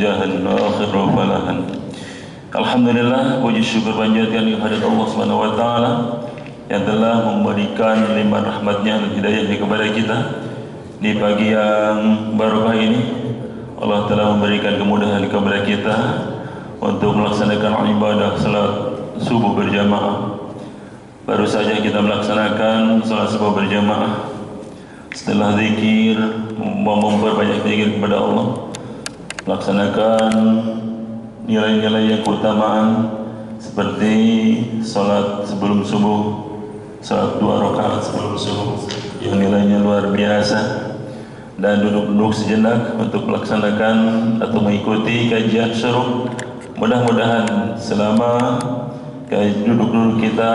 najahan wa akhiru falahan. Alhamdulillah, puji syukur panjatkan kehadirat Allah Subhanahu wa taala yang telah memberikan limpahan rahmatnya dan hidayahnya kepada kita di pagi yang barokah ini. Allah telah memberikan kemudahan kepada kita untuk melaksanakan ibadah salat subuh berjamaah. Baru saja kita melaksanakan salat subuh berjamaah. Setelah zikir, memperbanyak zikir kepada Allah, melaksanakan nilai-nilai yang keutamaan seperti salat sebelum subuh, salat 2 rakaat sebelum subuh yang nilainya luar biasa, dan duduk-duduk sejenak untuk melaksanakan atau mengikuti kajian syuruh. Mudah-mudahan selama duduk-duduk kita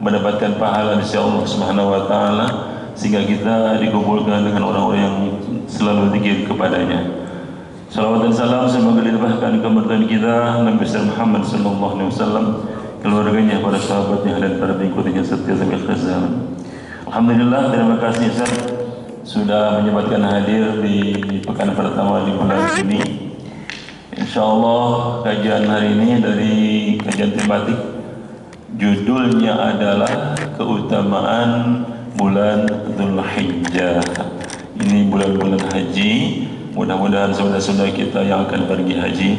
mendapatkan pahala dari Allah Subhanahu wa taala, sehingga kita dikumpulkan dengan orang-orang yang selalu zikir kepadanya. Salawat dan salam semoga dilimpahkan kepada kita Nabi Muhammad sallallahu alaihi wasallam, keluarganya, para sahabatnya dan para pengikutnya setia sampai akhir zaman. Alhamdulillah, terima kasih Ustaz sudah menyempatkan hadir di pekan pertama di bulan ini. Insyaallah kajian hari ini dari kajian tematik, judulnya adalah keutamaan bulan Dzulhijjah. Ini bulan-bulan haji. Mudah-mudahan saudara-saudara kita yang akan pergi haji,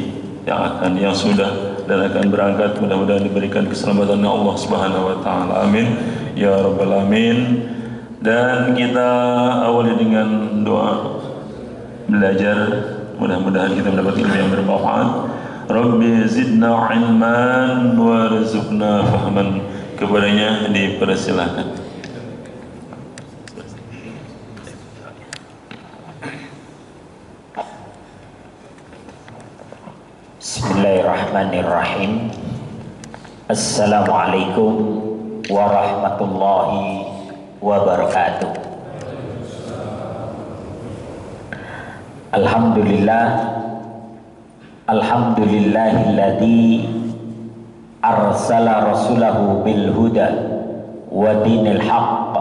yang sudah dan akan berangkat, mudah-mudahan diberikan keselamatan Allah Subhanahu wa taala. Amin ya rabbal alamin. Dan kita awali dengan doa belajar, mudah-mudahan kita mendapat ilmu yang bermanfaat. Rabbi zidna ilman warzuqna fahman. Kepadanya dipersilakan. Bismillahirrahmanirrahim. Assalamualaikum warahmatullahi wabarakatuh. Alhamdulillah, alhamdulillahilladzi arsala rasulahu bil huda wa dinil haqq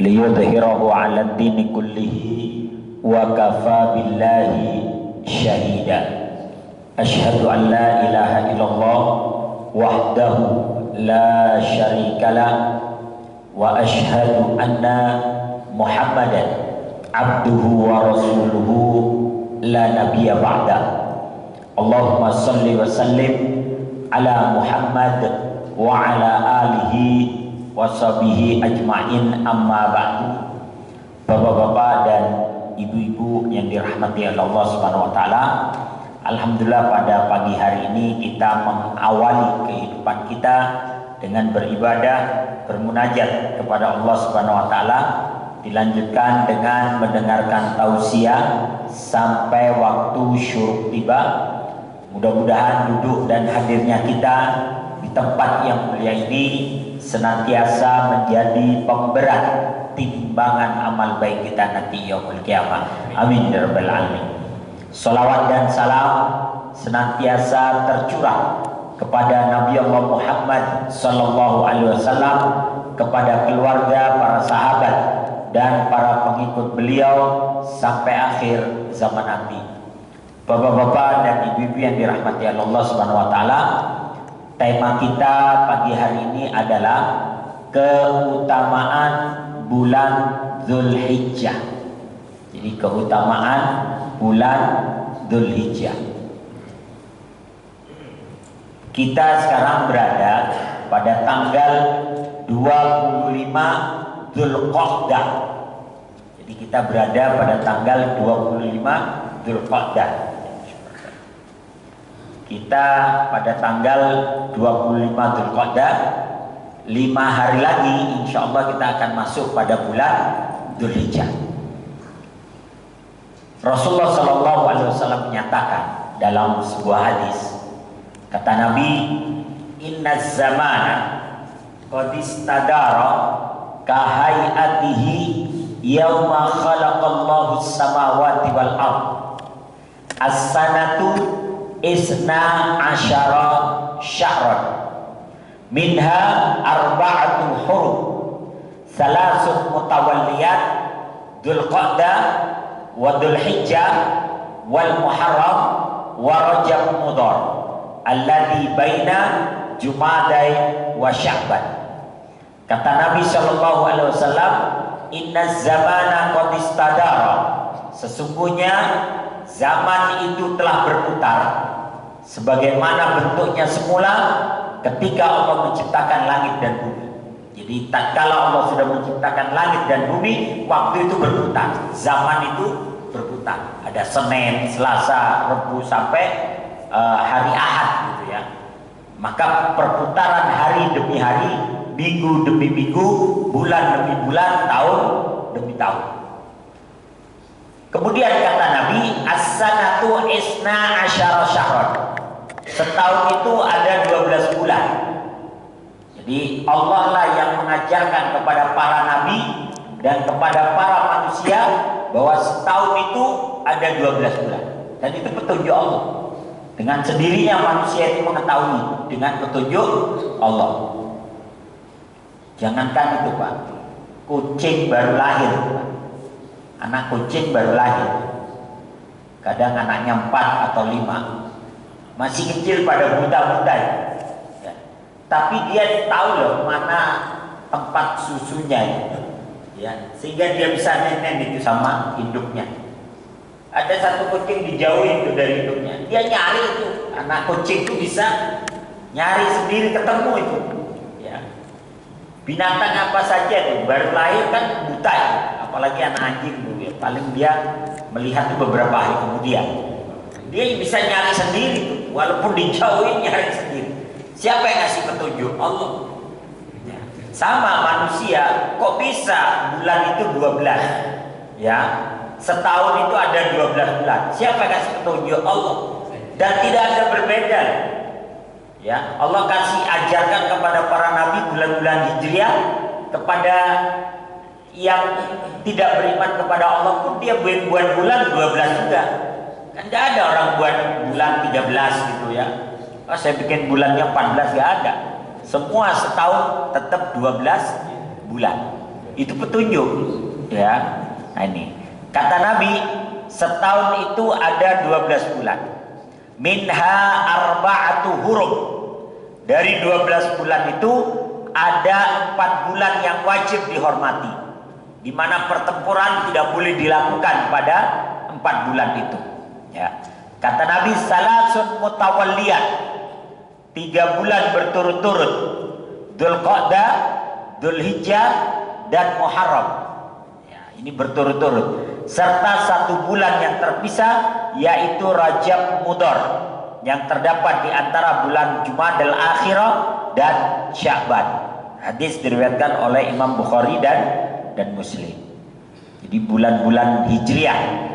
liyudhhirahu 'ala ad-dini kullihi wa kafa billahi syahida. Asyhadu an la ilaha illallah wahdahu la syarikalah wa asyhadu anna Muhammadan abduhu wa rasuluhu la nabiyya ba'da. Allahumma salli wa sallim ala Muhammad wa ala alihi wa sahbihi ajma'in, amma ba'du. Bapak-bapak dan ibu-ibu yang dirahmati Allah Subhanahu wa taala, alhamdulillah pada pagi hari ini kita mengawali kehidupan kita dengan beribadah, bermunajat kepada Allah Subhanahu wa taala, dilanjutkan dengan mendengarkan tausiah sampai waktu syuruk tiba. Mudah-mudahan duduk dan hadirnya kita di tempat yang mulia ini senantiasa menjadi pemberat timbangan amal baik kita nanti yaumul kiamah. Amin ya rabbal alamin. Salawat dan salam senantiasa tercurah kepada Nabi Allah Muhammad sallallahu alaihi wasallam, kepada keluarga, para sahabat dan para pengikut beliau sampai akhir zaman nanti. Bapak-bapak dan ibu-ibu yang dirahmati Allah Subhanahu wa taala, tema kita pagi hari ini adalah keutamaan bulan Dzulhijjah. Jadi keutamaan bulan Dzulhijjah. Kita sekarang berada pada tanggal 25 Dzulqa'dah. Jadi kita berada pada tanggal 25 Dzulqa'dah. Kita pada tanggal 25 Dzulqa'dah, 5 hari lagi insya Allah kita akan masuk pada bulan Dzulhijjah. Rasulullah Shallallahu Alaihi Wasallam menyatakan dalam sebuah hadis, kata Nabi, Inna zamana qad istadara kahayatihi yauma khalaqallahu samawati wal ard. As-sanatu isna asyara syahran minha arba'atu hurum salasun mutawalliyat Dzulqa'dah wa Dzulhijjah wal Muharram wa Rajab Mudhar alladhi baina Jumadai wa Sya'ban. Kata Nabi sallallahu alaihi wasallam, inna zamana qad istadara, sesungguhnya zaman itu telah berputar sebagaimana bentuknya semula ketika Allah menciptakan langit dan bumi. Jadi tatkala Allah sudah menciptakan langit dan bumi, waktu itu berputar, zaman itu berputar. Ada Senin, Selasa, Rabu sampai hari Ahad gitu ya. Maka perputaran hari demi hari, minggu demi minggu, bulan demi bulan, tahun demi tahun. Kemudian kata Nabi, as-sanatu isna asyara syahran. Setahun itu ada 12 bulan. Jadi Allah lah yang mengajarkan kepada para nabi dan kepada para manusia bahwa setahun itu ada 12 bulan. Dan itu petunjuk Allah. Dengan sendirinya manusia itu mengetahui dengan petunjuk Allah. Jangankan itu Pak, kucing baru lahir Pak. Anak kucing baru lahir, kadang anaknya 4 atau 5, masih kecil pada buta-buta ya. Tapi dia tahu loh mana tempat susunya ya, sehingga dia bisa nenen itu sama induknya. Ada satu kucing dijauhin itu dari induknya, dia nyari itu, anak kucing itu bisa nyari sendiri ketemu itu ya. Binatang apa saja itu baru lahir kan buta ya. Apalagi anak anjing dulu ya, paling dia melihat itu beberapa hari kemudian. Dia bisa nyari sendiri tuh, walaupun dijauhin nyari sendiri. Siapa yang ngasih petunjuk? Allah. Ya. Sama manusia, kok bisa bulan itu 12? Ya, setahun itu ada 12 bulan. Siapa yang ngasih petunjuk? Allah. Dan tidak ada berbeda. Ya, Allah kasih ajarkan kepada para nabi bulan-bulan Hijriah, kepada yang tidak beriman kepada Allah pun dia buat bulan 12 juga. Kan tidak ada orang buat bulan 13 gitu ya. Oh, saya bikin bulannya 14, gak ada. Semua setahun tetap 12 bulan. Itu petunjuk ya. Nah ini kata Nabi, setahun itu ada 12 bulan. Minha arba'atu hurum. Dari 12 bulan itu ada 4 bulan yang wajib dihormati, di mana pertempuran tidak boleh dilakukan pada 4 bulan itu. Ya. Kata Nabi, salasun mutawalliyat, 3 bulan berturut-turut, Dzulqa'dah, Dzulhijjah, dan Muharram. Ya, ini berturut-turut. Serta 1 bulan yang terpisah, yaitu Rajab Mudhar, yang terdapat di antara bulan Jumadil Akhirah dan Sya'ban. Hadis diriwayatkan oleh Imam Bukhari dan Muslim. Jadi bulan-bulan Hijriah.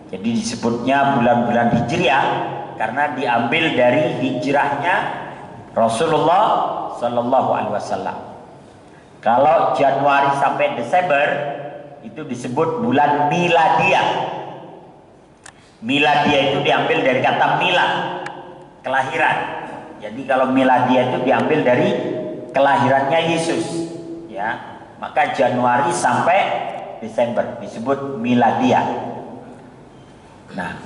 Jadi disebutnya bulan-bulan Hijriah karena diambil dari hijrahnya Rasulullah Sallallahu Alaihi Wasallam. Kalau Januari sampai Desember itu disebut bulan Miladiyah. Miladiyah itu diambil dari kata milad, kelahiran. Jadi kalau Miladiyah itu diambil dari kelahirannya Yesus, ya. Maka Januari sampai Desember disebut Miladiyah. Nah,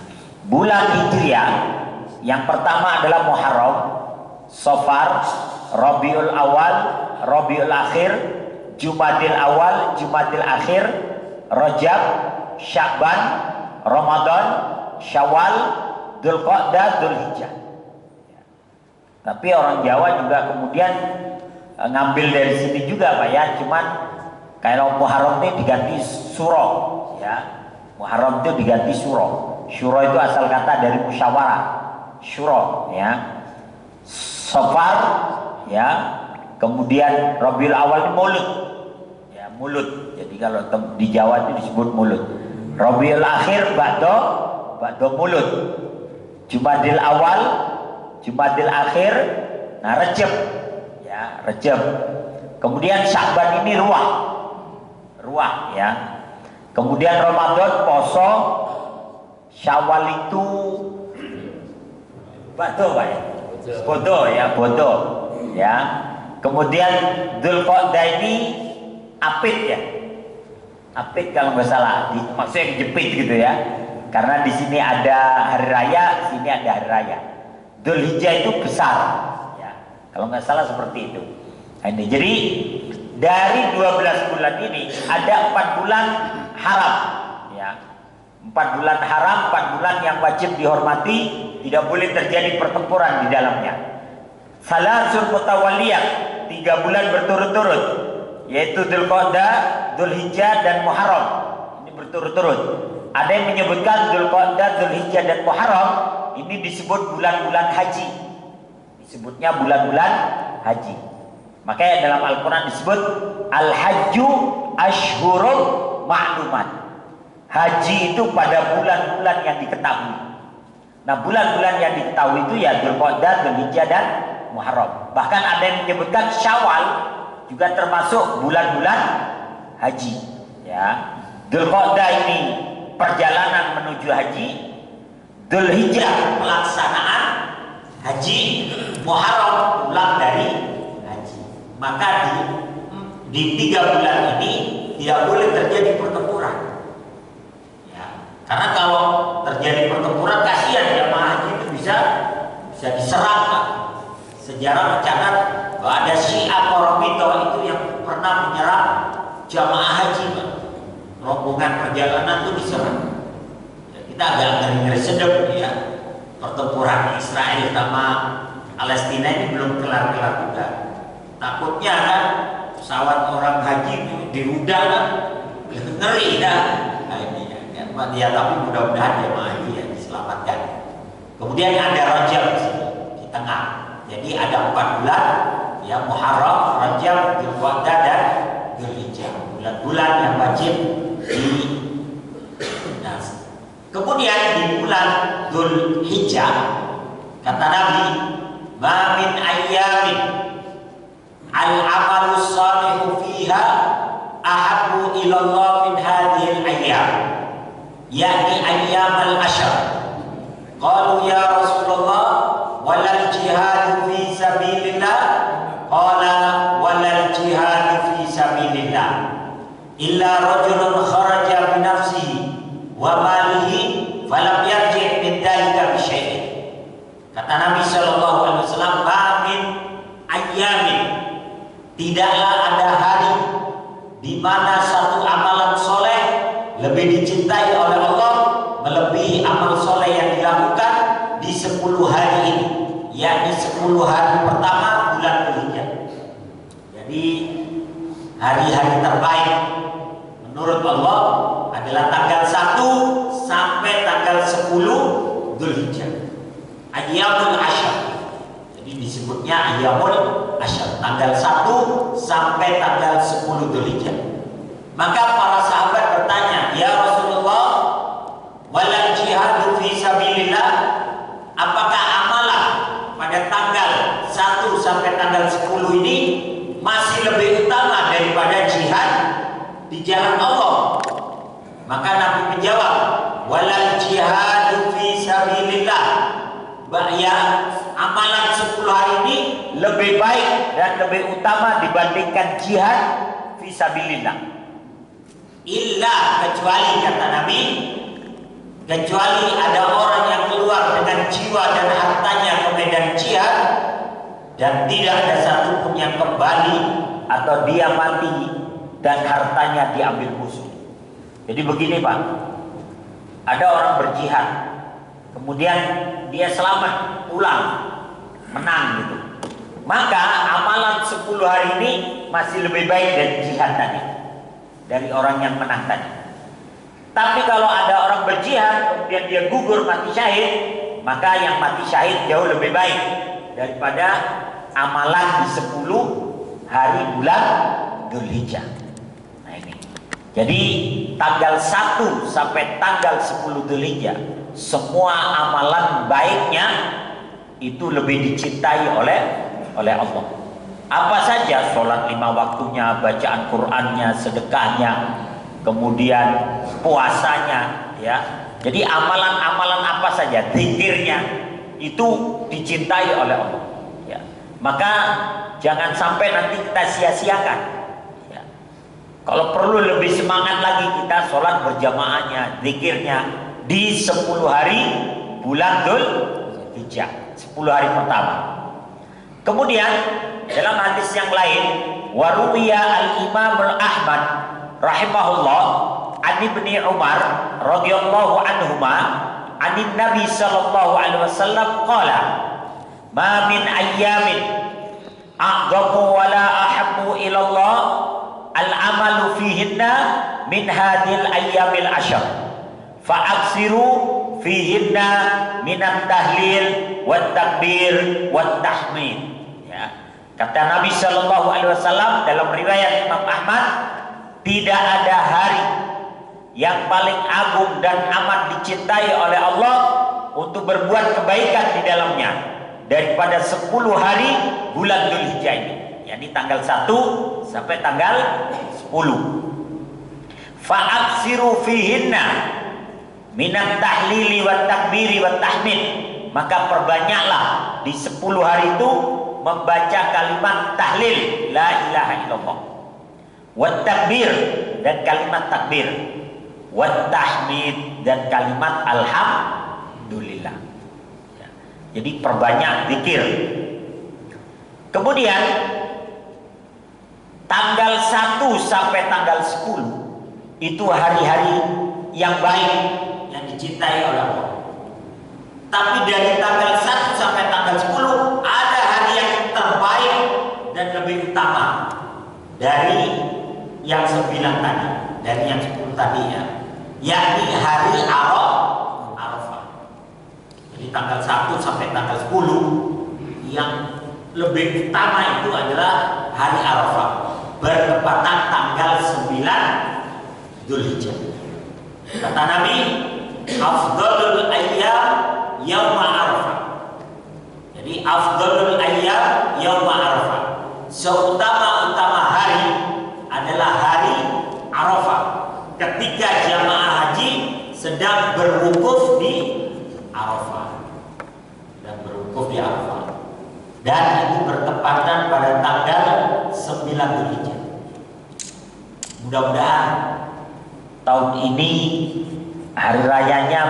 bulan Hijriah yang pertama adalah Muharram, Safar, Rabiul Awal, Rabiul Akhir, Jumadil Awal, Jumadil Akhir, Rajab, Sya'ban, Ramadan, Syawal, Dzulqa'dah, Dzulhijjah. Tapi orang Jawa juga kemudian ngambil dari sini juga Pak ya, cuman kalau Muharram ini diganti Suro ya. Muharram itu diganti Suro. Syuro itu asal kata dari musyawarah. Syuro ya. Safar ya. Kemudian Rabiul Awal ini mulut. Ya, mulut. Jadi kalau di Jawa itu disebut mulut. Rabiul Akhir ba'do mulut. Jumadil Awal, Jumadil Akhir, nah Rajab. Ya, Rajab. Kemudian Sya'ban ini ruah ya. Kemudian Ramadan poso, Syawal itu bodo Pak ya. Bodo ya. Kemudian Dzulqa'dah ini apit ya. Apit kalau nggak salah, maksudnya jepit gitu ya. Karena di sini ada hari raya, sini ada hari raya. Dzulhijjah itu besar, ya. Kalau nggak salah seperti itu. Nah, ini jadi dari 12 bulan ini ada 4 bulan haram, ya. 4 bulan haram, 4 bulan yang wajib dihormati, tidak boleh terjadi pertempuran di dalamnya. Salasul mutawaliyah, 3 bulan berturut-turut, yaitu Dzulqa'dah, Dzulhijjah dan Muharram. Ini berturut-turut. Ada yang menyebutkan Dzulqa'dah, Dzulhijjah dan Muharram ini disebut bulan-bulan haji. Disebutnya bulan-bulan haji. Makanya dalam Al-Quran disebut Al-Hajju Ashhurun Ma'lumat. Haji itu pada bulan-bulan yang diketahui. Nah, bulan-bulan yang diketahui itu ya Dzulqa'dah, Dzulhijjah dan Muharram. Bahkan ada yang menyebutkan Syawal juga termasuk bulan-bulan haji. Ya, Dzulqa'dah ini perjalanan menuju haji, Dzulhijjah pelaksanaan haji, Muharram pulang dari haji. Maka di 3 bulan ini tidak boleh terjadi pertempuran. Ya, karena kalau terjadi pertempuran kasihan jamaah haji itu bisa diserang. Sejarah mencatat bahwa ada Syiah Koromito itu yang pernah menyerang jamaah haji, Pak. Rombongan perjalanan itu diserang. Ya, kita agak ngeri-ngeri sedep ya. Pertempuran Israel sama Palestina ini belum kelar-kelar juga. Takutnya kan pesawat orang haji itu dirudal kan, ngeri dah. Nah, ini ya, tapi mudah-mudahan jamaah haji ya diselamatkan. Kemudian ada Rajab di tengah. Jadi ada 4 bulan, ya, Muharram, Rajab, Dzulqa'dah dan Dzulhijjah. Bulan-bulan yang wajib dinas. Kemudian di bulan Dzulhijjah kata Nabi, "Ma min ayyamin al-amalus shalihu fiha ahabbu ila Allah min hadhil ayyam." Yakni ayyamul ashr. Qalu ya Rasulullah walal jihadu fi sabilillah, qala walal jihadu fi sabilillah illa rajulun kharaja bi nafsihi wa malihi falam yarji' min dzalika bi syai'in. Kata Nabi sallallahu alaihi wasallam, "Min ayyamin," tidaklah ada hari di mana satu amalan soleh lebih dicintai oleh Allah melebihi amal soleh yang dilakukan di 10 hari ini, yakni 10 hari pertama bulan Dzulhijjah. Jadi hari-hari terbaik menurut Allah adalah tanggal 1 sampai tanggal 10 Dzulhijjah. Ayyamul Ashr. Jadi disebutnya Ayyamul Ashr, tanggal 1 sampai tanggal 10 Dzulhijjah. Maka para sahabat bertanya, "Ya Rasulullah, walal jihadu fi sabilillah, apakah amalan pada tanggal 1 sampai tanggal 10 ini masih lebih utama daripada jihad di jalan Allah?" Maka Nabi menjawab, "Walal jihadu fi sabilillah." Ya, amalan 10 hari ini lebih baik dan lebih utama dibandingkan jihad fi sabilillah. Illa, kecuali kata Nabi, kecuali ada orang yang keluar dengan jiwa dan hartanya ke medan jihad dan tidak ada satupun yang kembali atau dia mati dan hartanya diambil musuh. Jadi begini Pak, ada orang berjihad, kemudian dia selamat pulang, menang gitu. Maka amalan 10 hari ini masih lebih baik dari jihad tadi, dari orang yang menang tadi. Tapi kalau ada orang berjihad kemudian dia gugur mati syahid, maka yang mati syahid jauh lebih baik daripada amalan di 10 hari bulan Dzulhijjah. Nah ini. Jadi tanggal 1 sampai tanggal 10 Dzulhijjah semua amalan baiknya itu lebih dicintai oleh Allah. Apa saja, sholat 5 waktunya, bacaan Qur'annya, sedekahnya, kemudian puasanya, ya. Jadi amalan-amalan apa saja, zikirnya itu dicintai oleh Allah. Ya. Maka jangan sampai nanti kita sia-siakan. Ya. Kalau perlu lebih semangat lagi kita sholat berjamaahnya, zikirnya di 10 hari bulan Dzul Hijjah, 10 hari pertama. Kemudian dalam hadis yang lain, waruwiya al-Imam al-Ahmad rahimahullah an Ibni Umar radhiyallahu anhuma anin Nabi sallallahu alaihi wasallam qala ma min ayyamin a'dhamu wa la ahabbu ila Allah al-amalu fihinna min hadhil ayyamil ashar fa'aksiru fihinna minat tahlil wat takbir wat tahmid. Ya. Kata Nabi sallallahu alaihi wasallam dalam riwayat Imam Ahmad, tidak ada hari yang paling agung dan amat dicintai oleh Allah untuk berbuat kebaikan di dalamnya daripada 10 hari bulan Dzulhijjah ini, yakni tanggal 1 sampai tanggal 10. Fa'aksiru fihinna minat tahlili wat takbiri wat tahmid, maka perbanyaklah di 10 hari itu membaca kalimat tahlil la ilaha illallah, wat takbir dan kalimat takbir, wat tahmid dan kalimat alhamdulillah. Ya. Jadi perbanyak zikir. Kemudian tanggal 1 sampai tanggal 10 itu hari-hari yang baik yang dicintai oleh Allah. Tapi dari tanggal 1 sampai tanggal 10 ada hari yang terbaik dan lebih utama dari yang 9 tadi, dari yang 10 tadi ya, yakni hari Arafah. Jadi tanggal 1 sampai tanggal 10 yang lebih utama itu adalah hari Arafah, bertepatan tanggal 9 Dzulhijjah. Kata Nabi, afdhalul ayyam yauma Arafah. Jadi afdhalul ayyam yauma Arafah, seutama-utama hari adalah hari Arafah, ketika jamaah haji sedang berwukuf di Arafah, dan itu bertepatan pada tanggal 9 Dzulhijjah. Mudah-mudahan tahun ini hari rayanya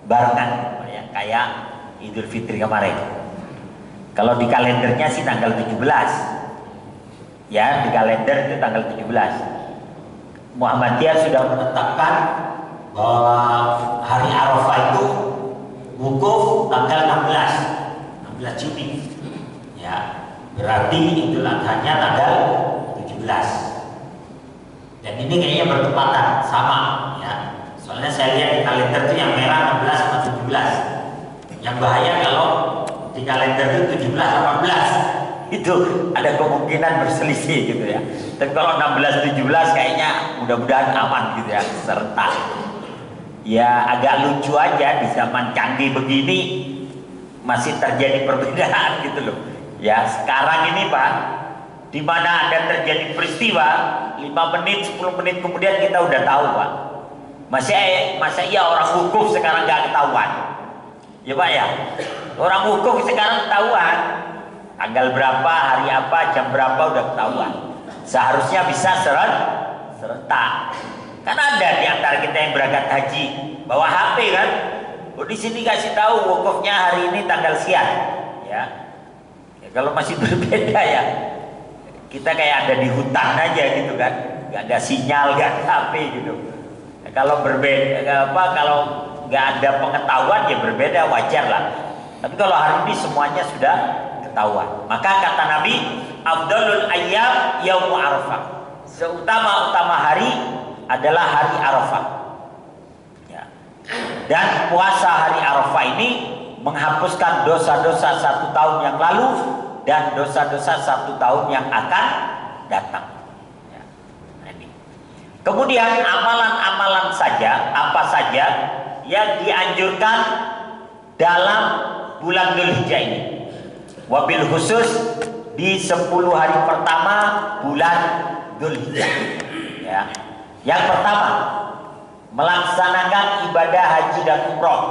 barengan ya, kayak Idul Fitri kemarin. Kalau di kalendernya sih tanggal 17. Ya, di kalender itu tanggal 17. Muhammadiyah sudah menetapkan bahwa hari Arafah itu wukuf tanggal 16 Juni. Ya, berarti Idul Adha-nya tanggal 17. Dan ini kayaknya bertepatan sama ya. Soalnya saya lihat di kalender itu yang merah 16 sama 17. Yang bahaya kalau di kalender itu 17 18. Itu ada kemungkinan berselisih gitu ya. Tapi kalau 16 17 kayaknya mudah-mudahan aman gitu ya, serentak. Ya agak lucu aja di zaman canggih begini masih terjadi perbedaan gitu loh. Ya sekarang ini Pak, di mana ada terjadi peristiwa 5 menit 10 menit kemudian kita udah tahu Pak. Masa iya orang wukuf sekarang nggak ketahuan? Ya Pak ya, orang wukuf sekarang ketahuan. Tanggal berapa, hari apa, jam berapa udah ketahuan. Seharusnya bisa serentak. Kan ada di antara kita yang berangkat haji bawa HP kan? Oh di sini kasih tahu wukufnya hari ini tanggal sekian. Ya. Kalau masih berbeda ya, kita kayak ada di hutan aja gitu kan, nggak ada sinyal, nggak ada HP gitu. Kalau berbeda kalau nggak ada pengetahuan ya berbeda, wajar lah. Tapi kalau hari ini semuanya sudah ketahuan. Maka kata Nabi, afdalul ayyam yaum Arafah, seutama-utama hari adalah hari Arafah ya. Dan puasa hari Arafah ini menghapuskan dosa-dosa 1 tahun yang lalu dan dosa-dosa 1 tahun yang akan datang ya. Nah, ini. Kemudian amalan-amalan saja, apa saja yang dianjurkan dalam bulan Dzulhijjah ini, wabil khusus di 10 hari pertama bulan Dzulhijjah ya. Yang pertama, melaksanakan ibadah haji dan umroh.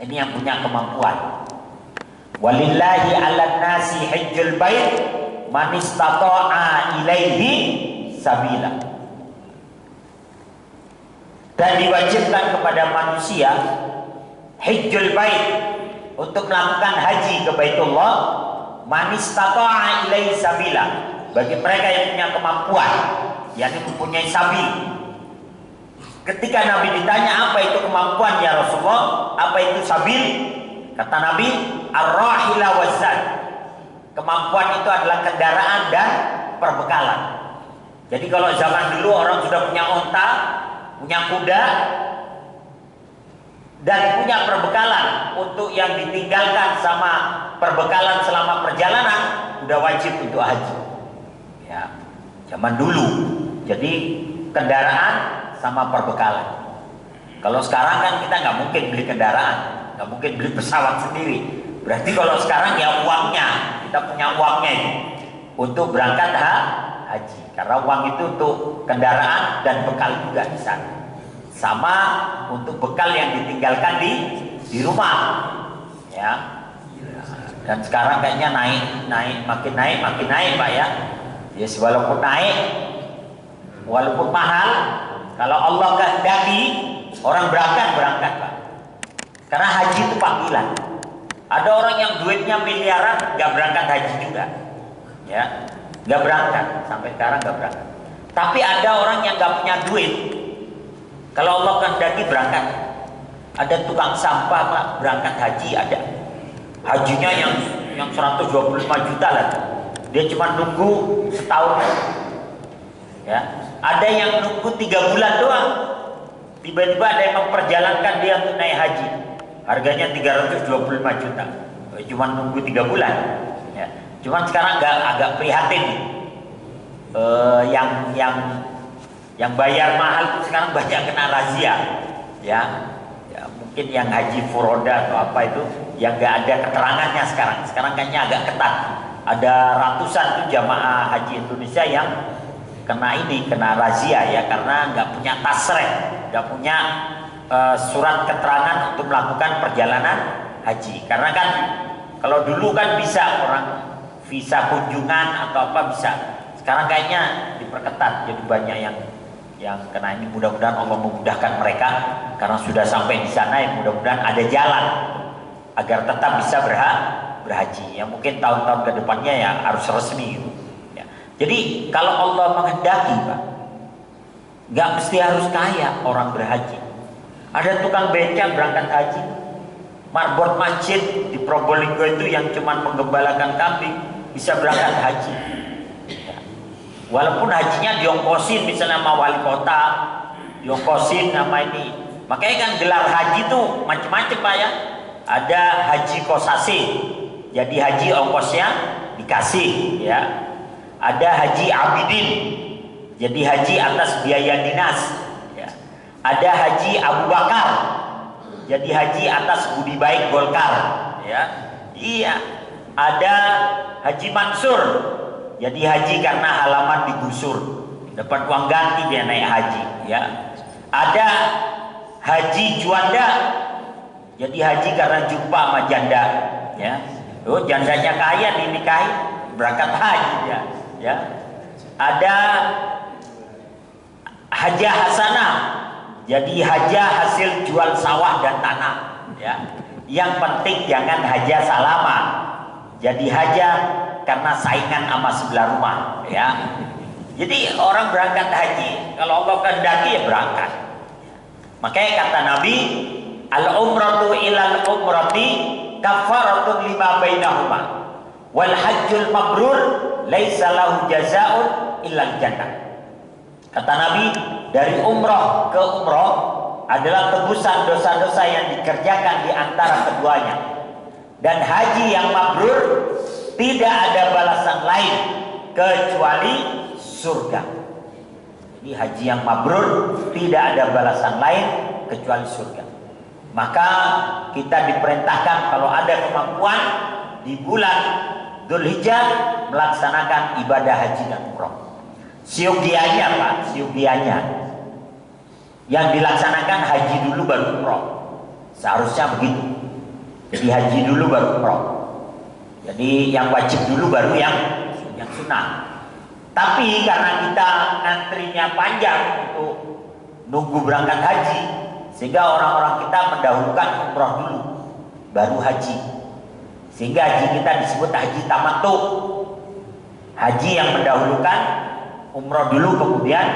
Ini yang punya kemampuan. Walillahi 'alan nasi hajjul bait man istata'a ilaihi sabila. Dan diwajibkan kepada manusia hajjul bait, untuk melakukan haji ke Baitullah, man istata'a ilaihi sabila, bagi mereka yang punya kemampuan, yakni mempunyai sabil. Ketika Nabi ditanya apa itu kemampuan ya Rasulullah, apa itu sabil? Kata Nabi, ar-rahila wazad. Kemampuan itu adalah kendaraan dan perbekalan. Jadi kalau zaman dulu orang sudah punya onta, punya kuda, dan punya perbekalan untuk yang ditinggalkan sama perbekalan selama perjalanan, udah wajib untuk haji. Ya, zaman dulu. Jadi kendaraan sama perbekalan. Kalau sekarang kan kita nggak mungkin beli kendaraan, nggak mungkin beli pesawat sendiri. Berarti kalau sekarang ya uangnya, kita punya uangnya itu untuk berangkat haji. Karena uang itu untuk kendaraan dan bekal juga di sana. Sama untuk bekal yang ditinggalkan di rumah, ya. Dan sekarang kayaknya makin naik Pak ya. Yes, walaupun naik, walaupun mahal, kalau Allah kehendaki orang berangkat Pak. Karena haji itu panggilan. Ada orang yang duitnya miliaran nggak berangkat haji juga, ya, nggak berangkat sampai sekarang nggak berangkat. Tapi ada orang yang nggak punya duit. Kalau Allah kehendaki berangkat. Ada tukang sampah Pak, berangkat haji ada. Hajinya yang 125 juta lah. Dia cuma nunggu setahun. Ya. Ada yang nunggu 3 bulan doang. Tiba-tiba ada yang memperjalankan dia untuk naik haji. Harganya 325 juta. Cuma nunggu 3 bulan. Ya. Cuman sekarang agak prihatin. Yang bayar mahal itu sekarang banyak kena razia, ya mungkin yang haji furoda atau apa itu yang nggak ada keterangannya sekarang kayaknya agak ketat. Ada ratusan tuh jamaah haji Indonesia yang kena razia ya, karena nggak punya tasreh, nggak punya surat keterangan untuk melakukan perjalanan haji. Karena kan kalau dulu kan bisa orang visa kunjungan atau apa bisa, sekarang kayaknya diperketat, jadi banyak yang kena ini. Mudah-mudahan Allah memudahkan mereka, karena sudah sampai di sana ya mudah-mudahan ada jalan agar tetap bisa berhaji. Ya mungkin tahun-tahun ke depannya ya harus resmi gitu. Ya. Jadi kalau Allah menghendaki Pak, nggak mesti harus kaya orang berhaji. Ada tukang beca berangkat haji, marbot masjid di Probolinggo itu yang cuma menggembalakan kambing bisa berangkat haji. Walaupun hajinya diongkosin misalnya sama wali kota, diongkosin nama ini. Makanya kan gelar haji itu macam-macam Pak ya. Ada haji kosasi, jadi haji ongkosnya dikasih ya. Ada haji abidin, jadi haji atas biaya dinas ya. Ada haji Abu Bakar, jadi haji atas budi baik Golkar ya. Iya. Ada haji Mansur, jadi haji karena halaman digusur, dapat uang ganti dia naik haji ya. Ada haji juanda, jadi haji karena jumpa sama janda ya. Oh, jandanya kaya dinikahi, berangkat haji ya. Ada hajah hasanah, jadi hajah hasil jual sawah dan tanah ya. Yang penting jangan hajah salama, jadi hajah karena saingan sama sebelah rumah ya. Jadi orang berangkat haji kalau Allah kehendaki ya berangkat. Makanya kata Nabi, al-umratu ilal umrati kafaratun lima bainahuma wal hajjul mabrur laisa lahu jazaa'un illal jannah. Kata Nabi, dari umrah ke umrah adalah tebusan dosa-dosa yang dikerjakan di antara keduanya. Dan haji yang mabrur tidak ada balasan lain kecuali surga. Jadi haji yang mabrur tidak ada balasan lain kecuali surga. Maka kita diperintahkan kalau ada kemampuan di bulan Dzulhijjah melaksanakan ibadah haji dan umrah. Siogianya Pak, siogianya yang dilaksanakan haji dulu baru umrah. Seharusnya begitu. Jadi haji dulu baru umrah. Jadi yang wajib dulu baru yang sunnah. Tapi karena kita antrinya panjang untuk nunggu berangkat haji, sehingga orang-orang kita mendahulukan umroh dulu baru haji, sehingga haji kita disebut haji tamattu, haji yang mendahulukan umroh dulu kemudian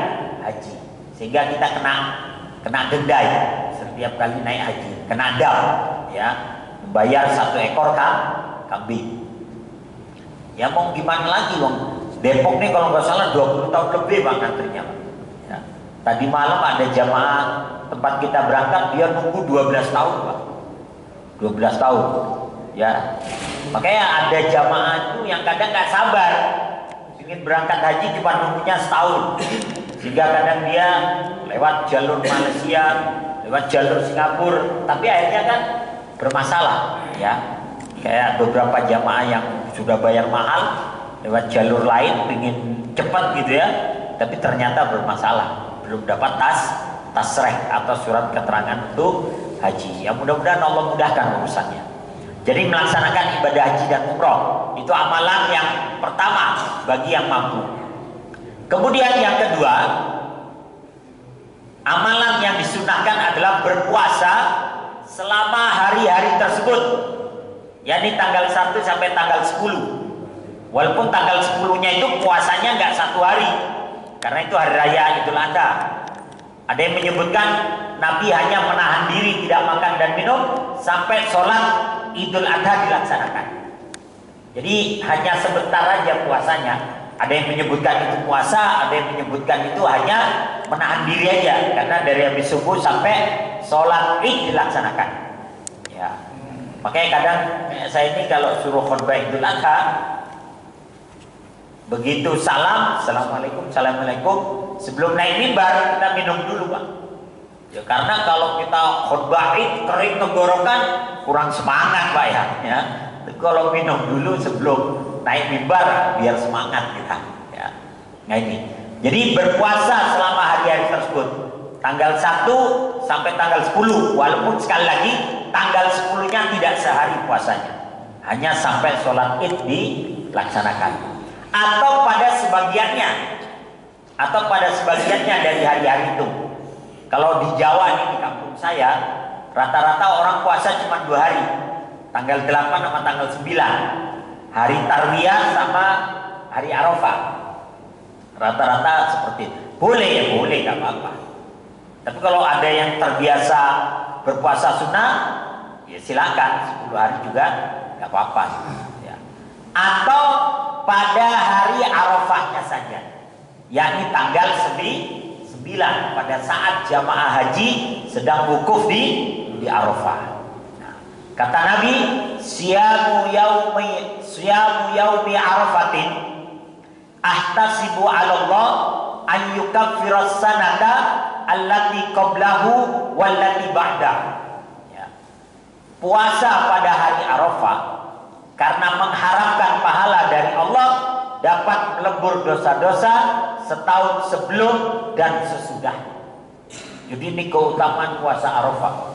haji, sehingga kita kena denda ya, setiap kali naik haji kena dam ya, membayar 1 ekor kambing. Ya mau gimana lagi Bang, Depok nih kalau nggak salah 20 tahun lebih Bang antrinya Bang. Ya. Tadi malam ada jamaah tempat kita berangkat, dia nunggu 12 tahun Bang, 12 tahun ya. Makanya ada jamaah itu yang kadang nggak sabar ingin berangkat haji, cuma nunggunya setahun, sehingga kadang dia lewat jalur Malaysia, lewat jalur Singapura, tapi akhirnya kan bermasalah ya. Kayak beberapa jamaah yang sudah bayar mahal lewat jalur lain ingin cepat gitu ya, tapi ternyata bermasalah, belum dapat tasreh atau surat keterangan untuk haji. Ya mudah-mudahan Allah mudahkan urusannya. Jadi melaksanakan ibadah haji dan umroh itu amalan yang pertama bagi yang mampu. Kemudian yang kedua, amalan yang disunahkan adalah berpuasa selama hari-hari tersebut, yakni tanggal 1 sampai tanggal 10. Walaupun tanggal 10-nya itu puasanya nggak 1 hari, karena itu hari raya Idul Adha. Ada yang menyebutkan Nabi hanya menahan diri tidak makan dan minum sampai sholat Idul Adha dilaksanakan. Jadi hanya sebentar aja puasanya. Ada yang menyebutkan itu puasa, ada yang menyebutkan itu hanya menahan diri aja, karena dari habis subuh sampai sholat Id dilaksanakan. Ya. Makanya kadang saya ini kalau suruh khutbah Idul Adha, begitu salam, assalamualaikum, assalamualaikum, sebelum naik mimbar kita minum dulu Pak. Ya karena kalau kita khutbah Id kering tenggorokan kurang semangat Pak ya. Tapi kalau minum dulu sebelum naik mimbar biar semangat kita. Ya. Nah ini. Jadi berpuasa selama hari-hari tersebut, tanggal 1 sampai tanggal 10, walaupun sekali lagi tanggal 10-nya tidak sehari puasanya, hanya sampai sholat Id dilaksanakan. Atau pada sebagiannya dari hari-hari itu. Kalau di Jawa ini, di kampung saya, rata-rata orang puasa cuma 2 hari, tanggal 8 sama tanggal 9, hari Tarwiyah sama hari Arafah. Rata-rata seperti itu. Boleh ya boleh, gak apa-apa. Tapi kalau ada yang terbiasa berpuasa sunnah, ya silakan 10 hari juga gak apa-apa ya. Atau pada hari Arafahnya saja, yakni tanggal 9, pada saat jamaah haji sedang wukuf di Arafah. Nah, kata Nabi, siyamu yaumi arafatin ahtasibu 'ala Allah an yukaffiras sanata allati qablahu wallati ba'da. Ya. Puasa pada hari Arafah karena mengharapkan pahala dari Allah dapat melebur dosa-dosa setahun sebelum dan sesudah. Jadi ini keutamaan puasa Arafah.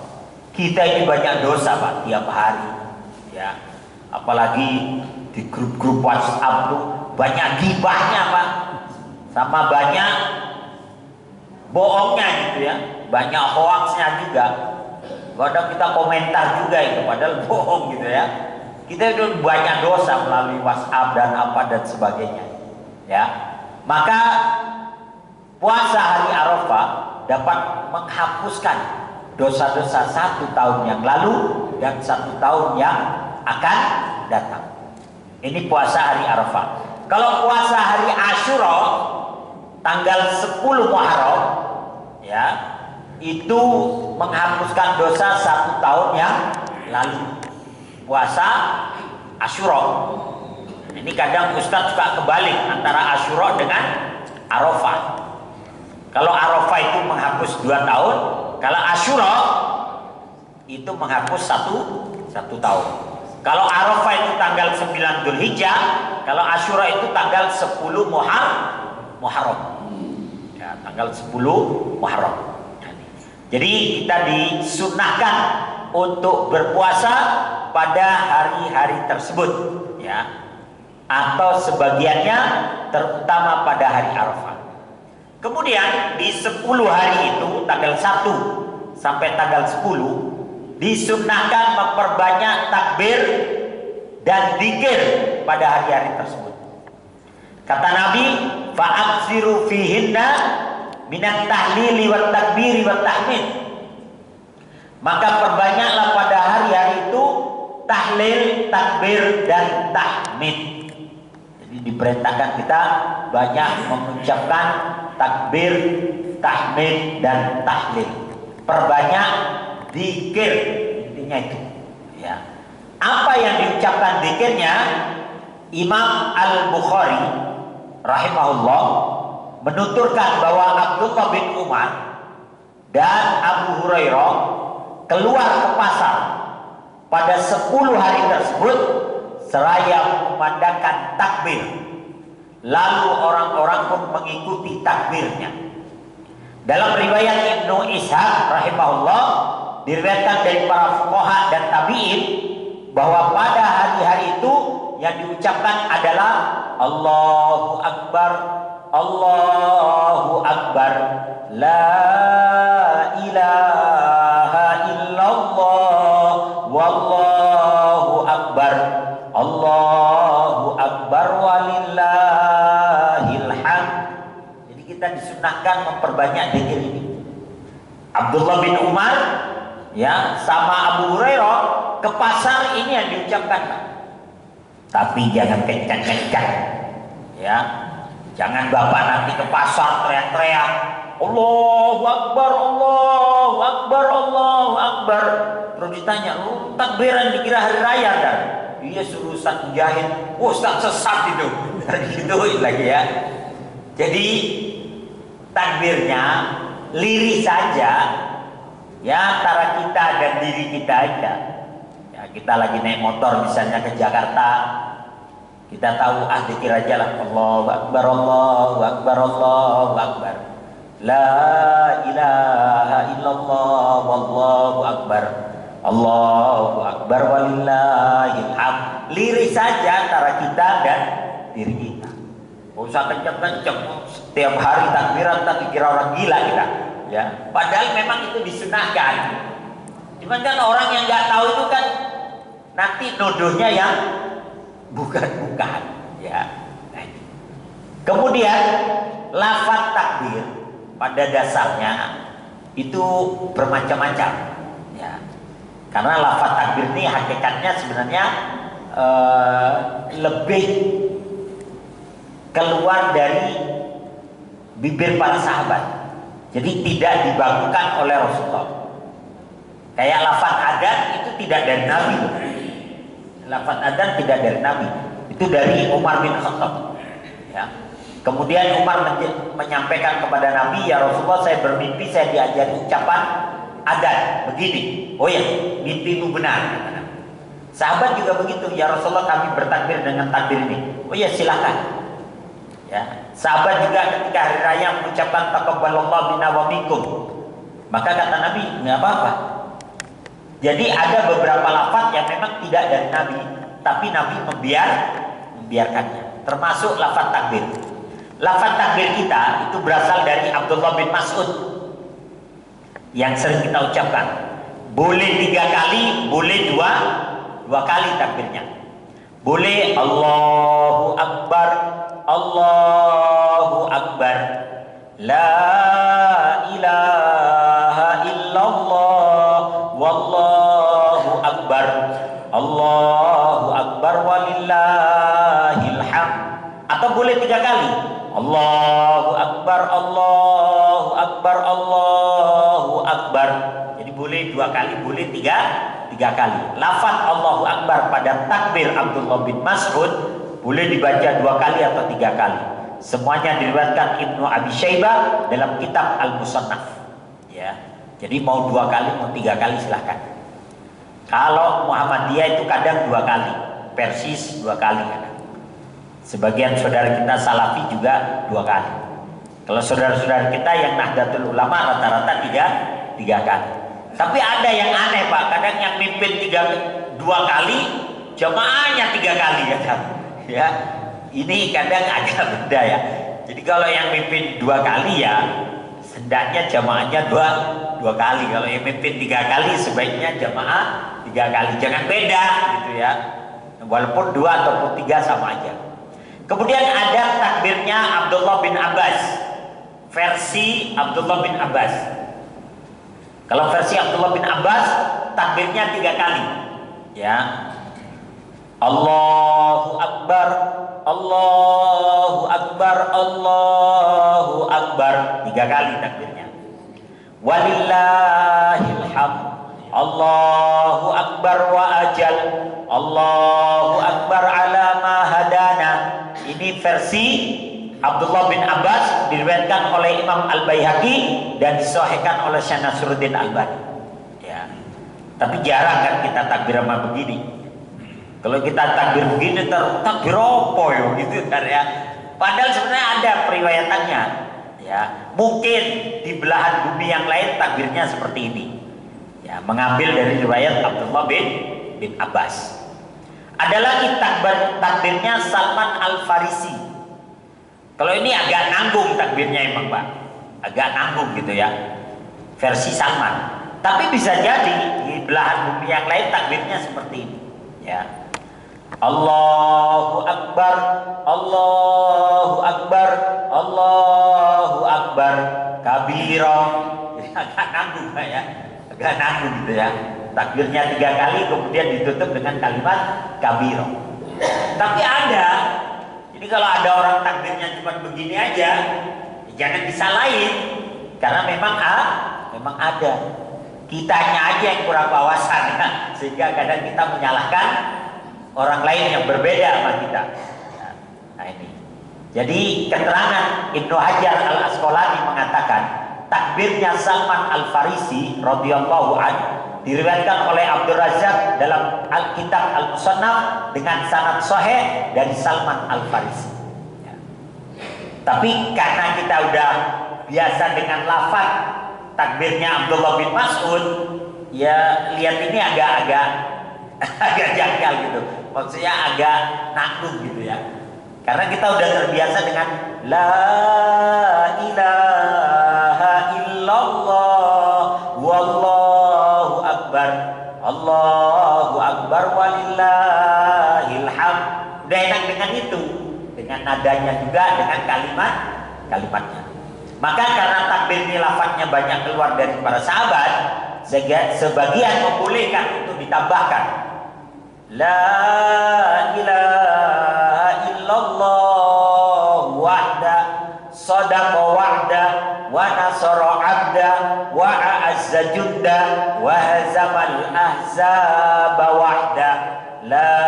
Kita ini banyak dosa Pak tiap hari, ya. Apalagi di grup-grup WhatsApp tuh banyak gibahnya Pak, sama banyak bohongnya gitu ya, banyak hoaxnya juga. Kadang kita komentar juga itu, padahal bohong gitu ya. Kita itu banyak dosa melalui WhatsApp dan apa dan sebagainya, ya. Maka puasa hari Arafah dapat menghapuskan dosa-dosa 1 tahun yang lalu dan 1 tahun yang akan datang. Ini puasa hari Arafah. Kalau puasa hari Asyura tanggal 10 Muharram, ya, itu menghapuskan dosa 1 tahun yang lalu. Puasa Asyura. Ini kadang Ustadz suka kebalik antara Asyura dengan Arafah. Kalau Arafah itu menghapus 2 tahun, kalau Asyura itu menghapus satu tahun. Kalau Arafah itu tanggal 9 Dzulhijjah, kalau Asyura itu tanggal 10 Muharram. Ya, tanggal 10 Muharram. Jadi kita disunnahkan untuk berpuasa pada hari-hari tersebut, ya, atau sebagiannya terutama pada hari Arafah. Kemudian di 10 hari itu, tanggal 1 sampai tanggal 10, disunnahkan memperbanyak takbir dan dzikir pada hari-hari tersebut. Kata Nabi, fa'aksiru fihinna minat tahlili wat takbiri wat tahmid. Maka perbanyaklah pada hari-hari itu tahlil, takbir dan tahmid. Jadi diperintahkan kita banyak mengucapkan takbir, tahmid dan tahlil. Perbanyak dzikir, intinya itu. Ya. Apa yang diucapkan dzikirnya? Imam Al-Bukhari rahimahullah menuturkan bahwa Abdullah bin Umar dan Abu Hurairah keluar ke pasar pada 10 hari tersebut seraya memandangkan takbir. Lalu orang-orang pun mengikuti takbirnya. Dalam riwayat Ibnu Ishaq rahimahullah diriwayatkan dari para fuqaha dan tabi'in bahwa pada hari-hari itu yang diucapkan adalah Allahu Akbar, Allahu Akbar, La ilaha illallah, Wallahu Akbar, Allahu Akbar walillahil hamd. Jadi kita disunahkan memperbanyak dzikir ini. Abdullah bin Umar ya sama Abu Hurairah ke pasar ini yang diucapkan, tapi jangan kencang-kencang ya. Jangan bapak nanti ke pasar teriak-teriak Allahu Akbar, Allahu Akbar, Allahu Akbar. Terus ditanya, lu takbiran dikira hari raya kan? Iya, suruh Ustaz Mujahid. Oh, Ustaz sesat itu. Gitu lagi ya. Jadi takbirnya lirik saja ya, antara kita dan diri kita aja. Ya, kita lagi naik motor misalnya ke Jakarta, kita tahu dzikir aja lah, Allahu Akbar, Allahu Akbar, Allahu Akbar, La ilaha illallah, Wallahu Akbar, Allahu Akbar walillahil hamd. Lirik saja antara kita dan diri kita. Gak usah kenceng-kenceng setiap hari takbiran, tapi kira orang gila kita ya. Padahal memang itu disunahkan. Cuman kan orang yang nggak tahu itu kan nanti nuduhnya yang bukan ya. Kemudian lafaz takbir pada dasarnya itu bermacam-macam ya. Karena lafaz takbir ini hakikatnya sebenarnya lebih keluar dari bibir para sahabat. Jadi tidak dibakukan oleh Rasulullah. Kayak lafaz adzan itu tidak dari Nabi. Lafaz adzan tidak dari Nabi. Itu dari Umar bin Khattab. Ya. Kemudian Umar menyampaikan kepada Nabi, ya Rasulullah, saya bermimpi saya diajari ucapan adzan begini. Oh ya, mimpimu benar. Sahabat juga begitu, ya Rasulullah kami bertakbir dengan takbir ini. Oh ya, silakan. Ya, sahabat juga ketika hari raya mengucapkan taqabbalallahu minna wa minkum. Maka kata Nabi, enggak apa-apa. Jadi ada beberapa lafaz yang memang tidak dari Nabi, tapi Nabi membiarkannya. Termasuk lafaz takbir. Lafaz takbir kita itu berasal dari Abdullah bin Mas'ud yang sering kita ucapkan. Boleh 3 kali, boleh 2 kali takbirnya. Boleh Allahu Akbar, Allahu Akbar, La ilaha illallah, Wallahu Akbar, Allahu Akbar walillahil hamd. Atau boleh 3 kali, Allahu Akbar, Allahu Akbar, Allahu Akbar. Jadi boleh 2 kali, boleh 3 kali. Lafaz Allahu Akbar pada takbir Abdullah bin Mas'ud boleh dibaca 2 kali atau 3 kali. Semuanya diriwayatkan Ibnu Abi Syaibah dalam kitab Al-Musannaf. Ya. Jadi mau 2 kali, mau 3 kali silahkan. Kalau Muhammadiyah itu kadang 2 kali, Persis 2 kali kadang. Sebagian saudara kita Salafi juga 2 kali. Kalau saudara-saudara kita yang Nahdlatul Ulama rata-rata 3 kali. Tapi ada yang aneh Pak, kadang yang mimpin 2 kali, jamaahnya 3 kali kadang. Ya, ini kadang agak beda ya. Jadi kalau yang mimpin 2 kali ya hendaknya jamaahnya dua kali. Kalau yang mimpin 3 kali sebaiknya jamaah 3 kali. Jangan beda gitu ya. Walaupun 2 ataupun 3 sama aja. Kemudian ada takbirnya Abdullah bin Abbas. Versi Abdullah bin Abbas. Kalau versi Abdullah bin Abbas takbirnya 3 kali. Ya. Allahu Akbar, Allahu Akbar, Allahu Akbar. 3 kali takbirnya. Walillahil hamd, Allahu Akbar wa ajal, Allahu Akbar ala ma hadana. Ini versi Abdullah bin Abbas, diriwayatkan oleh Imam Al-Baihaqi dan disahihkan oleh Syekh Nasruddin Albani. Ya. Tapi jarang kan kita takbir sama begini. Kalau kita takbir begini takbir apa ya gitu kan ya. Padahal sebenarnya ada periwayatannya. Ya, mungkin di belahan bumi yang lain takbirnya seperti ini. Ya, mengambil dari riwayat Abdullah bin Abbas. Ada lagi takbirnya Salman Al-Farisi. Kalau ini agak nanggung takbirnya emang Pak. Agak nanggung gitu ya. Versi Salman. Tapi bisa jadi di belahan bumi yang lain takbirnya seperti ini. Ya. Allahu Akbar, Allahu Akbar, Allahu Akbar kabira. Jadi agak nanggung Pak ya. Agak nanggung gitu ya. Takbirnya 3 kali kemudian ditutup dengan kalimat kabira. Tapi ada. Jadi kalau ada orang takbirnya cuma begini aja, jangan disalahin, karena memang ada. Kitanya aja yang kurang wawasan, sehingga kadang kita menyalahkan orang lain yang berbeda sama kita. Nah ini. Jadi keterangan Ibnu Hajar Al Asqalani mengatakan takbirnya Salman Al Farisi radhiyallahu anhu diriwayatkan oleh Abdul Razak dalam Al-Kitab Al-Musannaf dengan sanad sahih dari Salman Al-Farisi. Ya. Tapi karena kita udah biasa dengan lafaz takbirnya Abdullah bin Mas'ud, ya lihat ini agak janggal gitu. Maksudnya agak nanggung gitu ya. Karena kita udah terbiasa dengan la ilaha illallah wallahu akbar, Allahu akbar walillahil hamd. Udah enak dengan itu, dengan nadanya juga, dengan kalimatnya. Maka karena takbir ini lafadznya banyak keluar dari para sahabat, sebagian membolehkan untuk ditambahkan la ilaha illallah wahda sadaqa wahda wa nasara abda wa a'azza junda wa hazamal ahzaba wahda la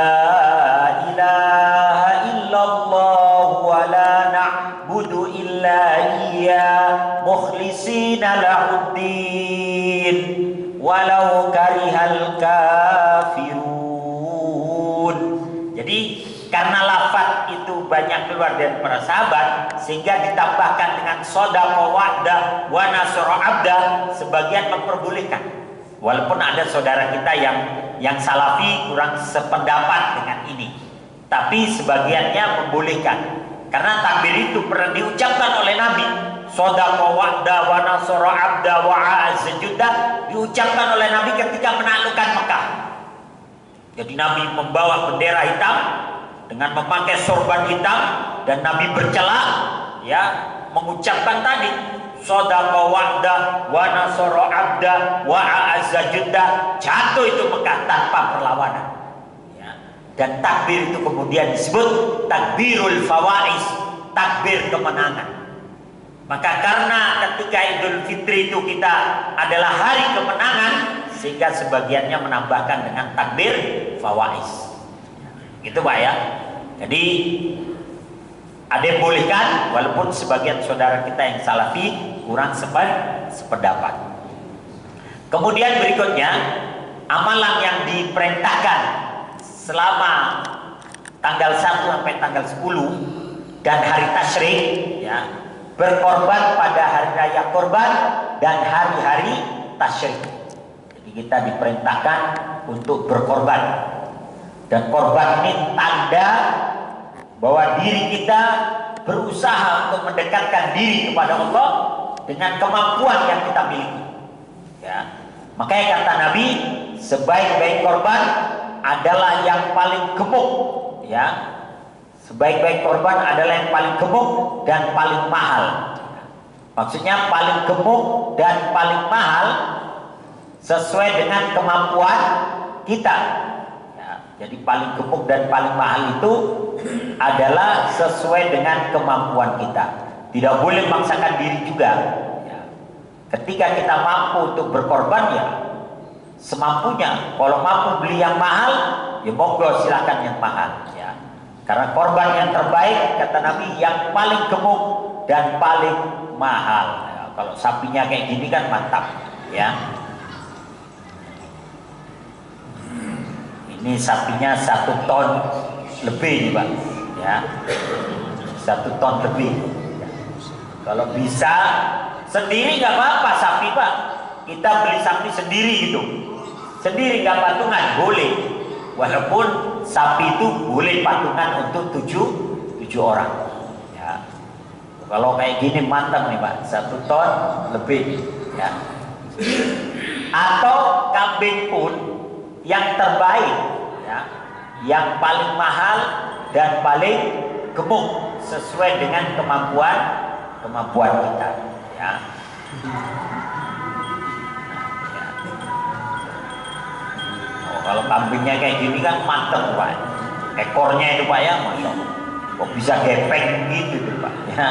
ilaha illallah wa la na'budu illa iya mukhlisina lahuddin walau karihal kafirun. Jadi karena lafaz itu banyak keluar dari para sahabat, sehingga ditambahkan dengan sadaqa wahda wa nasara abda, sebagian memperbolehkan. Walaupun ada saudara kita yang salafi kurang sependapat dengan ini, tapi sebagiannya membolehkan. Karena takbir itu pernah diucapkan oleh Nabi, sadaqa wahda wa nasara abda wa a'azza junda, diucapkan oleh Nabi ketika menaklukkan Mekah. Jadi Nabi membawa bendera hitam dengan memakai sorban hitam, dan Nabi bercela ya mengucapkan tadi sadaqa wahda wa nasara abda wa a'azza junda. Jatuh itu Mekah tanpa perlawanan ya. Dan takbir itu kemudian disebut takbirul fawaiz, takbir kemenangan. Maka karena ketika Idul Fitri itu kita adalah hari kemenangan, sehingga sebagiannya menambahkan dengan takbir fawaiz. Gitu Pak ya. Jadi ada yang bolehkan, walaupun sebagian saudara kita yang salafi kurang sependapat. Kemudian berikutnya, amalan yang diperintahkan selama tanggal 1 sampai tanggal 10 dan hari tasyrik ya, berkorban pada hari raya korban dan hari-hari tasyrik. Jadi kita diperintahkan untuk berkorban. Dan korban ini tanda bahwa diri kita berusaha untuk mendekatkan diri kepada Allah dengan kemampuan yang kita miliki. Ya. Makanya kata Nabi, sebaik-baik korban adalah yang paling gemuk. Ya. Sebaik-baik korban adalah yang paling gemuk dan paling mahal. Maksudnya paling gemuk dan paling mahal sesuai dengan kemampuan kita. Ya, jadi paling gemuk dan paling mahal itu adalah sesuai dengan kemampuan kita. Tidak boleh memaksakan diri juga. Ya. Ketika kita mampu untuk berkorban, ya semampunya. Kalau mampu beli yang mahal, ya monggo silakan yang mahal. Ya. Karena korban yang terbaik, kata Nabi, yang paling gemuk dan paling mahal. Ya, kalau sapinya kayak gini kan mantap. Ya. Ini sapinya 1 ton lebih nih Pak. Ya. 1 ton lebih. Ya. Kalau bisa sendiri nggak apa-apa sapi Pak. Kita beli sapi sendiri gitu. Sendiri nggak patungan, boleh. Walaupun sapi itu boleh patungan untuk 7 orang. Ya. Kalau kayak gini mantap nih Pak, 1 ton lebih. Ya. Atau kambing pun yang terbaik, ya, yang paling mahal dan paling gemuk sesuai dengan kemampuan kita. Ya. Kalau kambingnya kayak gini kan mantep Pak. Ekornya itu Pak ya, masya Allah. Kok bisa gepeng gitu tuh Pak. Ya.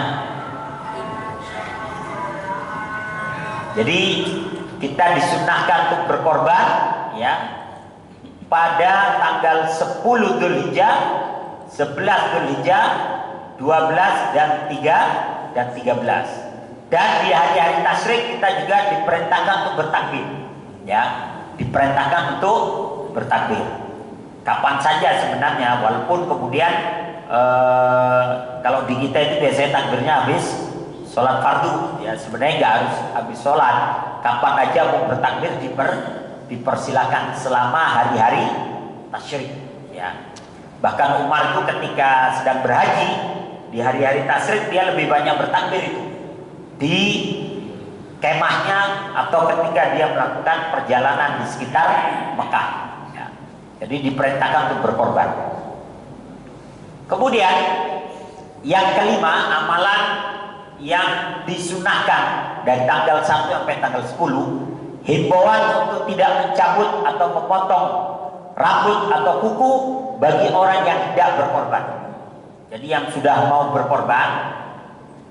Jadi kita disunahkan untuk berkorban, ya, pada tanggal 10 Dzulhijjah, 11 Dzulhijjah, 12 dan 13. Dan di hari-hari tasyrik kita juga diperintahkan untuk bertakbir. Ya, diperintahkan untuk bertakbir. Kapan saja sebenarnya, walaupun kemudian kalau di kita itu biasanya takbirnya habis sholat fardu. Ya, sebenarnya nggak harus habis sholat. Kapan aja mau bertakbir dipersilakan selama hari-hari tasyrik. Ya. Bahkan Umar itu ketika sedang berhaji di hari-hari tasyrik dia lebih banyak bertakbir itu di kemahnya atau ketika dia melakukan perjalanan di sekitar Mekah. Ya. Jadi diperintahkan untuk berkorban. Kemudian yang kelima, amalan yang disunahkan dari tanggal 1 sampai tanggal 10, himbauan untuk tidak mencabut atau memotong rambut atau kuku bagi orang yang tidak berkorban. Jadi yang sudah mau berkorban,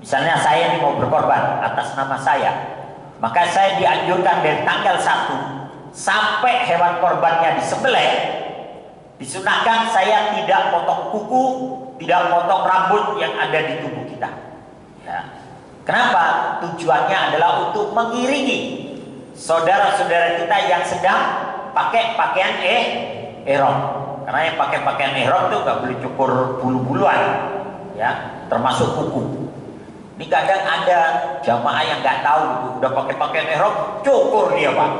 misalnya saya ini mau berkorban atas nama saya, maka saya dianjurkan dari tanggal 1 sampai hewan korbannya disembelih, disunahkan saya tidak potong kuku, tidak potong rambut yang ada di tubuh kita. Ya. Kenapa? Tujuannya adalah untuk mengiringi saudara-saudara kita yang sedang pakai pakaian ihram. Karena yang pakai pakaian ihram itu nggak boleh cukur bulu-buluan, ya, termasuk kuku. Ini kadang ada jamaah yang nggak tahu gitu, udah pakai pakaian ihram, cukur dia Pak.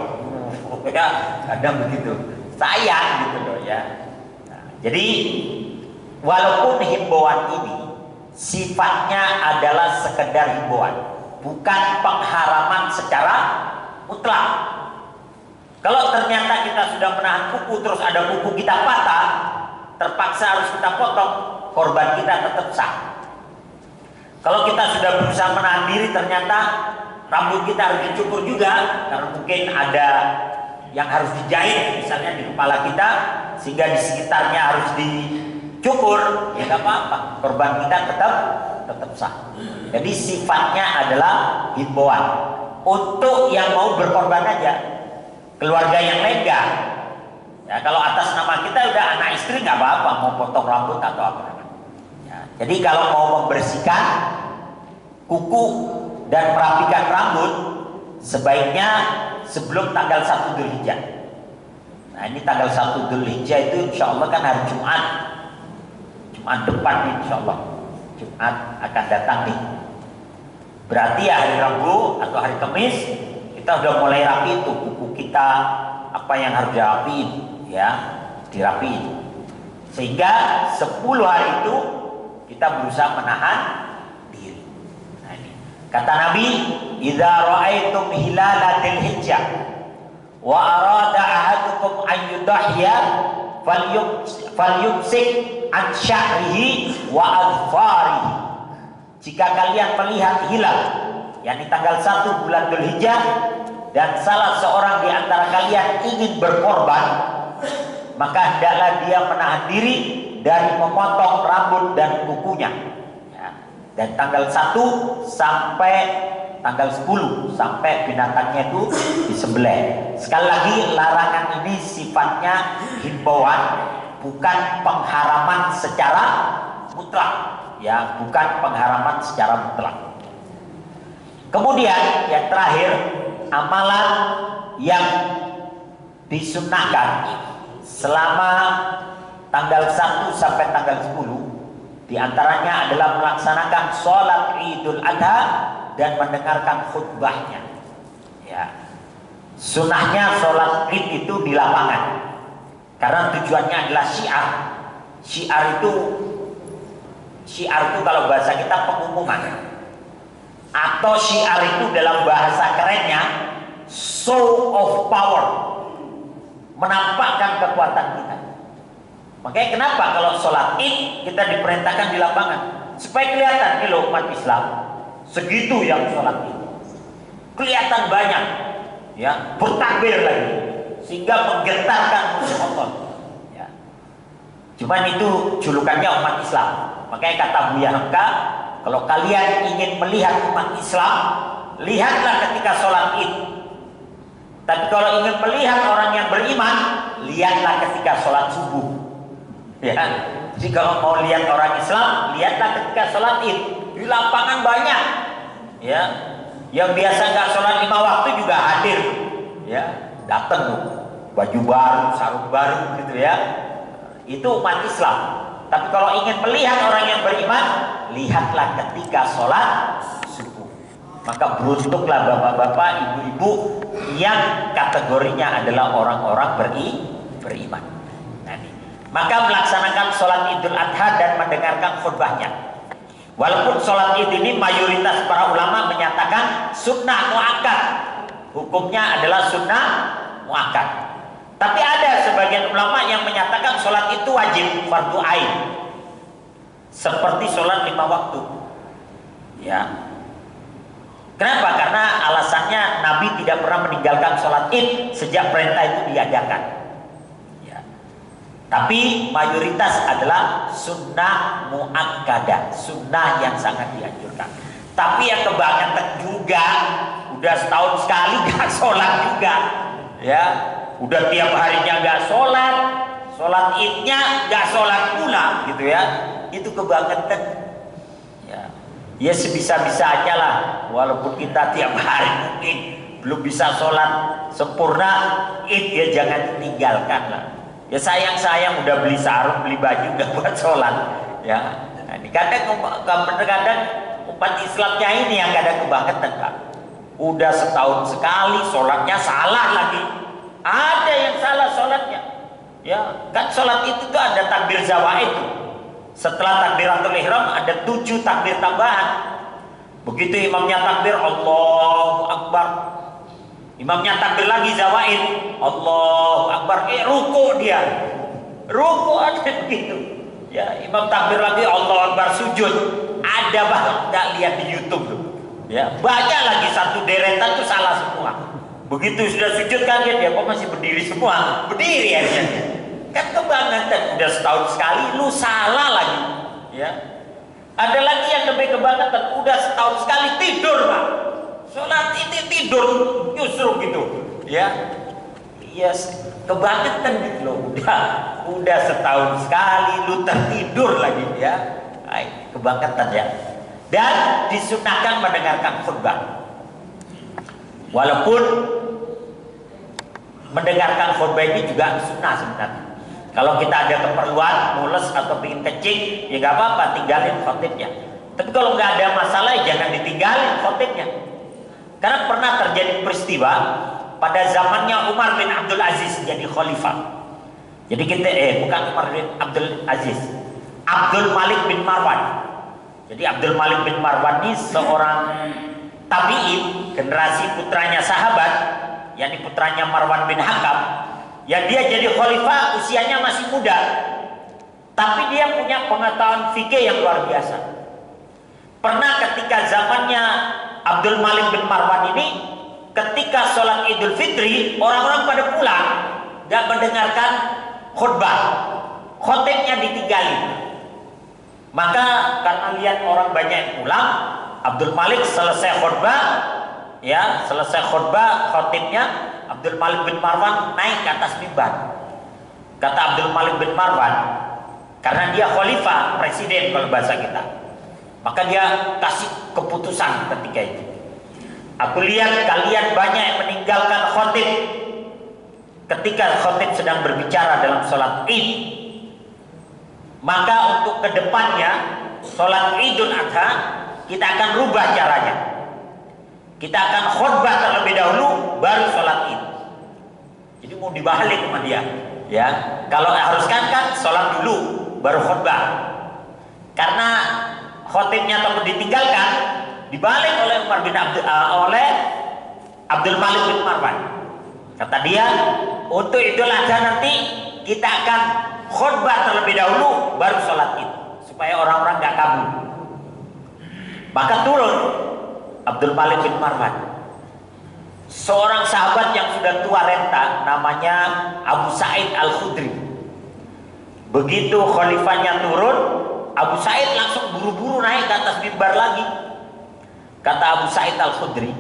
Ya, kadang begitu. Sayang gitu loh ya. Nah, jadi walaupun himbauan ini sifatnya adalah sekedar himbauan, bukan pengharaman secara mutlak. Kalau ternyata kita sudah menahan kuku, terus ada kuku kita patah, terpaksa harus kita potong, korban kita tetap sah. Kalau kita sudah berusaha menahan diri, ternyata rambut kita harus dicukur juga, karena mungkin ada yang harus dijahit, misalnya di kepala kita, sehingga di sekitarnya harus dicukur, ya nggak apa-apa, korban kita tetap sah. Jadi sifatnya adalah himbauan untuk yang mau berkorban aja, keluarga yang lega. Ya, kalau atas nama kita udah anak istri nggak apa-apa, mau potong rambut atau apa. Ya, jadi kalau mau membersihkan kuku dan merapikan rambut, sebaiknya sebelum tanggal 1 Dzulhijjah. Nah ini tanggal 1 Dzulhijjah itu insya Allah kan hari Jumat. Jumat depan nih insya Allah. Jumat akan datang nih. Berarti ya hari Rabu atau hari Kamis kita udah mulai rapi itu kuku kita, apa yang harus dirapiin, ya, dirapiin. Sehingga 10 hari itu kita berusaha menahan Kata Nabi, "Idza ra'aitum hilala dzulhijjah wa arada ahadukum an yudahhiya falyumsik an sya'rihi wa adfarihi." Jika kalian melihat hilal, yakni tanggal 1 bulan Dzulhijjah, dan salah seorang di antara kalian ingin berkorban, maka hendaklah dia menahan diri dari memotong rambut dan kukunya. Dan tanggal 1 sampai tanggal 10 sampai binatangnya itu disembelih. Sekali lagi, larangan ini sifatnya himbauan, bukan pengharaman secara mutlak, ya, bukan pengharaman secara mutlak. Kemudian yang terakhir, amalan yang disunnahkan selama tanggal 1 sampai tanggal 10 diantaranya adalah melaksanakan sholat Idul Adha dan mendengarkan khutbahnya. Ya. Sunnahnya sholat Id itu di lapangan, karena tujuannya adalah syiar. Syiar itu kalau bahasa kita pengumuman, atau syiar itu dalam bahasa kerennya show of power, menampakkan kekuatan kita. Makanya kenapa kalau sholat Id kita diperintahkan di lapangan, supaya kelihatan nih loh umat Islam segitu yang sholat Id, kelihatan banyak, ya, bertakbir lagi, sehingga menggetarkan musuh Allah. Ya. Cuman itu julukannya umat Islam. Makanya kata Buya Hamka, kalau kalian ingin melihat umat Islam, lihatlah ketika sholat Id. Tapi kalau ingin melihat orang yang beriman, lihatlah ketika sholat subuh. Ya, jadi kalau mau lihat orang Islam, lihatlah ketika sholat Id. Di lapangan banyak, ya, yang biasa nggak sholat 5 waktu juga hadir, ya, datang tuh, baju baru, sarung baru, gitu ya. Itu umat Islam. Tapi kalau ingin melihat orang yang beriman, lihatlah ketika sholat subuh. Maka beruntunglah bapak-bapak, ibu-ibu yang kategorinya adalah orang-orang beriman. Maka melaksanakan sholat Idul Adha dan mendengarkan khutbahnya. Walaupun sholat Id ini mayoritas para ulama menyatakan sunnah muakkad, hukumnya adalah sunnah muakkad. Tapi ada sebagian ulama yang menyatakan sholat itu wajib, fardu ain, seperti sholat 5 waktu. Ya. Kenapa? Karena alasannya Nabi tidak pernah meninggalkan sholat Id sejak perintah itu diadakan. Tapi mayoritas adalah sunnah muakkadah, sunnah yang sangat dianjurkan. Tapi yang kebangetan juga, udah setahun sekali gak sholat juga, ya, udah tiap harinya gak sholat, sholat Idnya gak sholat pula, gitu ya, itu kebangetan. Ya sebisa-bisa aja lah, walaupun kita tiap hari mungkin belum bisa sholat sempurna, Id ya jangan ditinggalkan lah. Ya sayang udah beli sarung, beli baju udah buat sholat, ya. Nah, ini kadang umat Islamnya ini yang kadang kebangetan, Pak. Udah setahun sekali sholatnya salah lagi. Ada yang salah sholatnya, ya. Kan sholat itu tuh ada takbir zawaid itu. Setelah takbiratul ihram ada 7 takbir tambahan. Begitu imamnya takbir, Allahu Akbar, imamnya takbir lagi zawaid, Allahu Akbar, ruku dia, ruku aja begitu, ya, imam takbir lagi, Allahu Akbar, sujud. Ada banget, nggak lihat di YouTube tuh, ya, banyak lagi satu deretan tuh salah semua. Begitu sudah sujud kaget dia, kok masih berdiri semua, berdiri aja, kan kebangetan, udah setahun sekali lu salah lagi, ya. Ada lagi yang lebih kebangetan, udah setahun sekali tidur, Pak. Sholat itu tidur justru gitu, ya. Yes, kebangetan gitu loh. Udah setahun sekali lu tertidur lagi, ya. Ay, kebangetan ya. Dan disunahkan mendengarkan khutbah. Walaupun mendengarkan khutbah ini juga sunnah sebenarnya. Kalau kita ada keperluan, mules atau ingin kencing, ya nggak apa-apa, tinggalin khotibnya. Tapi kalau nggak ada masalah, ya jangan ditinggalin khotibnya. Karena pernah terjadi peristiwa pada zamannya Umar bin Abdul Aziz jadi khalifah. Jadi kita bukan Umar bin Abdul Aziz, Abdul Malik bin Marwan. Jadi Abdul Malik bin Marwan ini seorang tabi'in, generasi putranya sahabat, yakni putranya Marwan bin Hakam, yang dia jadi khalifah usianya masih muda, tapi dia punya pengetahuan fikih yang luar biasa. Pernah ketika zamannya Abdul Malik bin Marwan ini, ketika sholat Idul Fitri, orang-orang pada pulang, gak mendengarkan khutbah, khotibnya ditinggalin. Maka karena lihat orang banyak yang pulang, Abdul Malik selesai khutbah, ya selesai khutbah khotibnya, Abdul Malik bin Marwan naik ke atas mimbar. Kata Abdul Malik bin Marwan, karena dia khalifah, presiden kalau bahasa kita, maka dia kasih keputusan ketika itu. Aku lihat kalian banyak yang meninggalkan khotib ketika khotib sedang berbicara dalam sholat Id. Maka untuk kedepannya sholat Idul Adha kita akan rubah caranya. Kita akan khutbah terlebih dahulu baru sholat Id. Jadi mau dibalik sama dia, ya. Kalau haruskan kan sholat dulu baru khutbah. Karena khotibnya takut ditinggalkan, dibalik oleh Abdul Malik bin Marwan. Kata dia, untuk Idul Adha nanti kita akan khutbah terlebih dahulu baru sholat Id, supaya orang-orang gak kabur. Maka turun Abdul Malik bin Marwan, seorang sahabat yang sudah tua renta, namanya Abu Sa'id Al-Khudri. Begitu khalifahnya turun, Abu Sa'id langsung buru-buru naik ke atas mimbar lagi. Kata Abu Sa'id Al-Khudri,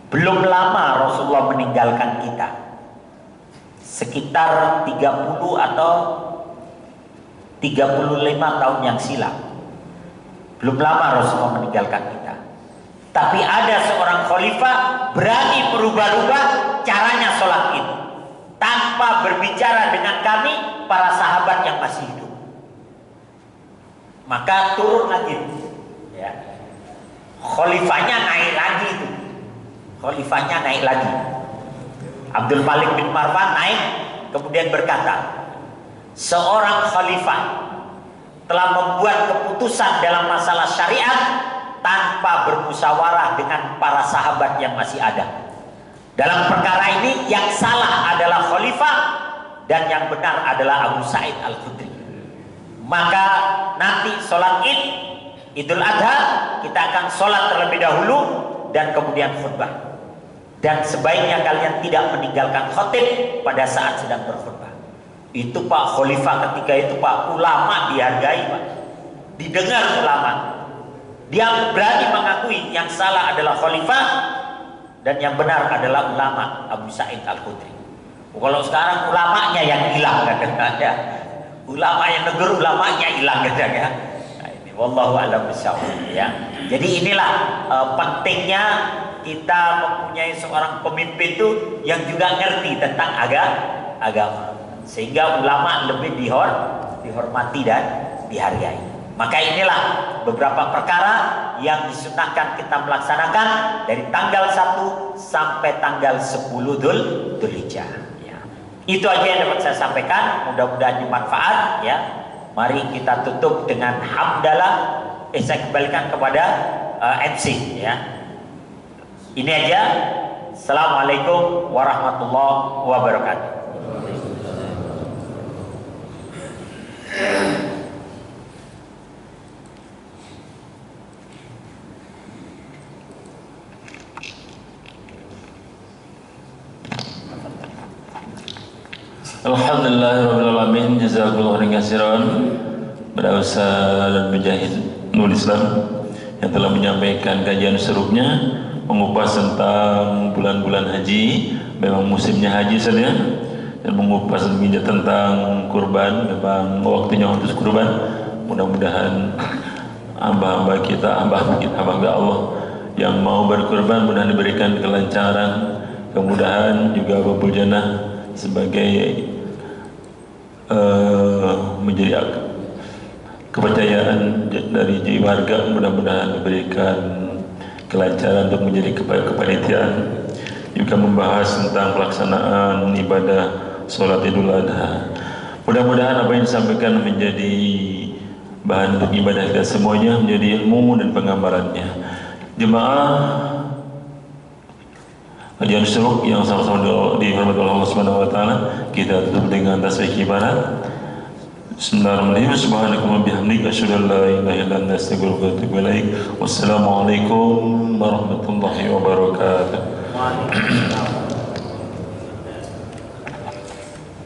belum lama Rasulullah meninggalkan kita, sekitar 30 atau 35 tahun yang silam. Belum lama Rasulullah meninggalkan kita, tapi ada seorang khalifah berani berubah-ubah caranya sholat Id tanpa berbicara dengan kami para sahabat yang masih hidup. Maka turun lagi, ya. Khalifahnya naik lagi itu. Khalifahnya naik lagi. Abdul Malik bin Marwan naik, kemudian berkata, seorang khalifah telah membuat keputusan dalam masalah syariat tanpa bermusyawarah dengan para sahabat yang masih ada. Dalam perkara ini yang salah adalah khalifah dan yang benar adalah Abu Sa'id Al-Khudri. Maka nanti sholat Id, Idul Adha, kita akan sholat terlebih dahulu dan kemudian khutbah. Dan sebaiknya kalian tidak meninggalkan khotib pada saat sedang berkhutbah. Itu Pak Khalifah ketika itu, Pak, ulama dihargai, Pak, didengar ulama. Dia berani mengakui yang salah adalah Khalifah dan yang benar adalah ulama, Abu Sa'id Al-Khudri. Kalau sekarang ulamanya yang hilang kadang-kadang, ulama yang negur, ulamanya hilang kadang, ya. Nah, ini wallahu a'lam bishawab, ya. Jadi inilah pentingnya kita mempunyai seorang pemimpin itu yang juga ngerti tentang agama, sehingga ulama lebih dihormati dan dihargai. Maka inilah beberapa perkara yang disunahkan kita melaksanakan dari tanggal 1 sampai tanggal 10 Dzulhijjah, ya. Itu aja yang dapat saya sampaikan, mudah-mudahan bermanfaat, ya. Mari kita tutup dengan hamdalah. Saya kembalikan kepada MC, ya. Ini aja. Assalamualaikum warahmatullahi wabarakatuh. Alhamdulillahirrahmanirrahim. Jazakallahu khairan pada Ustaz dan Mujahid Nurul Islam yang telah menyampaikan kajian serupnya mengupas tentang bulan-bulan haji. Memang musimnya haji saja, dan mengupas lebih tentang kurban. Memang waktunya untuk kurban. Mudah-mudahan hamba-hamba kita, hamba Allah yang mau berkurban mudah diberikan kelancaran, kemudahan, juga babul jannah sebagai menjadi kepercayaan dari warga. Mudah-mudahan diberikan kelancaran untuk menjadi kepanitiaan, juga membahas tentang pelaksanaan ibadah sholat Idul Adha. Mudah-mudahan apa yang disampaikan menjadi bahan untuk ibadah kita semuanya, menjadi ilmu dan penggambarannya. Jemaah kajian syuruk yang sama-sama dihormati oleh Allah Subhanahu wa taala, kita tutup dengan tasbih kibarat. Bismillahirrahmanirrahim. Subhanakallahumma bihamdika asyhadu an la ilaha illa anta astaghfiruka wa atubu ilaik. Wassalamualaikum warahmatullahi wabarakatuh.